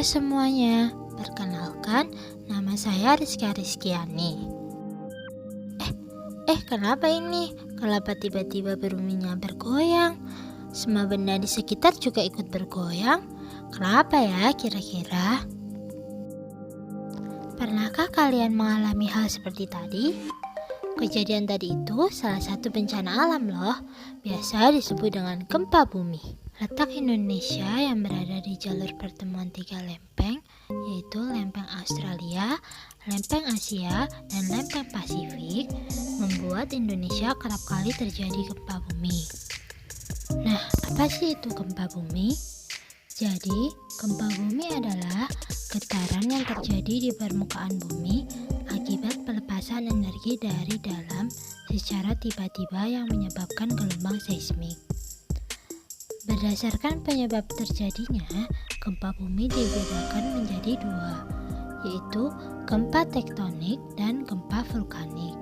semuanya, perkenalkan, nama saya Rizka Rizkiani. Kenapa ini? Kenapa tiba-tiba buminya bergoyang? Semua benda di sekitar juga ikut bergoyang? Kenapa ya kira-kira? Pernahkah kalian mengalami hal seperti tadi? Kejadian tadi itu salah satu bencana alam loh, biasa disebut dengan gempa bumi. Letak Indonesia yang berada di jalur pertemuan tiga lempeng, yaitu lempeng Australia, lempeng Asia, dan lempeng Pasifik, membuat Indonesia kerap kali terjadi gempa bumi. Nah, apa sih itu gempa bumi? Jadi, gempa bumi adalah getaran yang terjadi di permukaan bumi akibat pelepasan energi dari dalam secara tiba-tiba yang menyebabkan gelombang seismik. Berdasarkan penyebab terjadinya, gempa bumi dibedakan menjadi dua, yaitu gempa tektonik dan gempa vulkanik.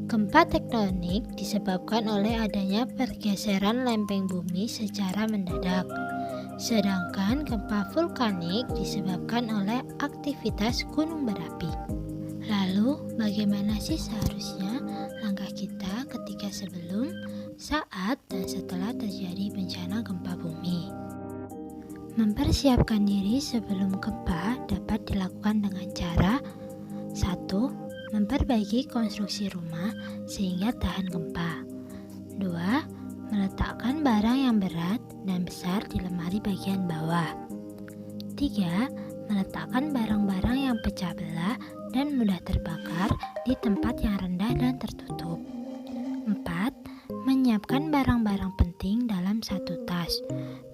Gempa tektonik disebabkan oleh adanya pergeseran lempeng bumi secara mendadak, sedangkan gempa vulkanik disebabkan oleh aktivitas gunung berapi. Lalu, bagaimana sih seharusnya langkah kita ketika sebelum, saat, dan setelah terjadi bencana gempa bumi? Mempersiapkan diri sebelum gempa dapat dilakukan dengan cara 1. Memperbaiki konstruksi rumah sehingga tahan gempa. 2. Meletakkan barang yang berat dan besar di lemari bagian bawah. 3. Meletakkan barang-barang yang pecah belah dan mudah terbakar di tempat yang rendah dan tertutup. 4. Menyiapkan barang-barang penting dalam satu tas,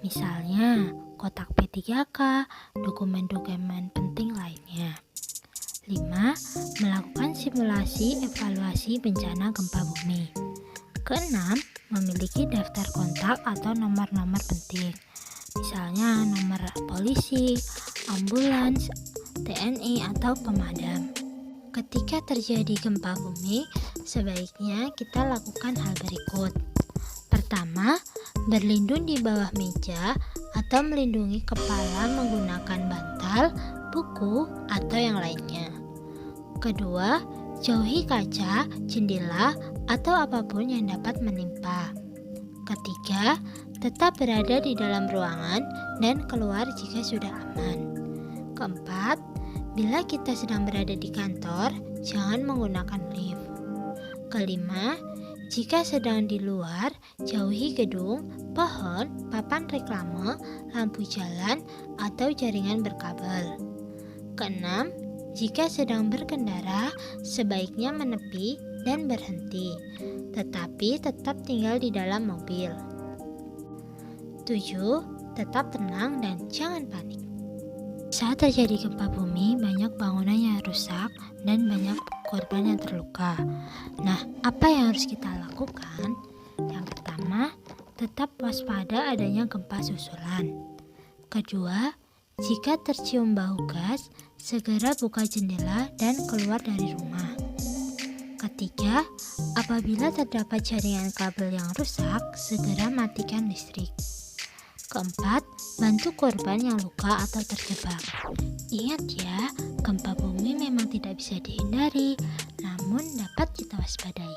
misalnya kotak P3K, dokumen-dokumen penting lainnya. 5. Melakukan simulasi evaluasi bencana gempa bumi. Keenam, memiliki daftar kontak atau nomor-nomor penting, misalnya nomor polisi, ambulans, TNI, atau pemadam. Ketika terjadi gempa bumi, sebaiknya kita lakukan hal berikut. Pertama, berlindung di bawah meja atau melindungi kepala menggunakan bantal, buku, atau yang lainnya. Kedua, jauhi kaca, jendela, atau apapun yang dapat menimpa. Ketiga, tetap berada di dalam ruangan dan keluar jika sudah aman. Keempat, bila kita sedang berada di kantor, jangan menggunakan lift. Kelima, jika sedang di luar, jauhi gedung, pohon, papan reklame, lampu jalan, atau jaringan berkabel. Keenam, jika sedang berkendara, sebaiknya menepi dan berhenti, tetapi tetap tinggal di dalam mobil. 7. Tetap tenang dan jangan panik. Saat terjadi gempa bumi, banyak bangunan yang rusak dan banyak korban yang terluka. Nah, apa yang harus kita lakukan? Yang pertama, tetap waspada adanya gempa susulan. Kedua, jika tercium bau gas, segera buka jendela dan keluar dari rumah. Ketiga, apabila terdapat jaringan kabel yang rusak, segera matikan listrik. Keempat, bantu korban yang luka atau terjebak. Ingat ya, gempa bumi memang tidak bisa dihindari, namun dapat kita waspadai.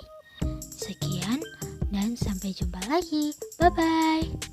Sekian, dan sampai jumpa lagi. Bye-bye.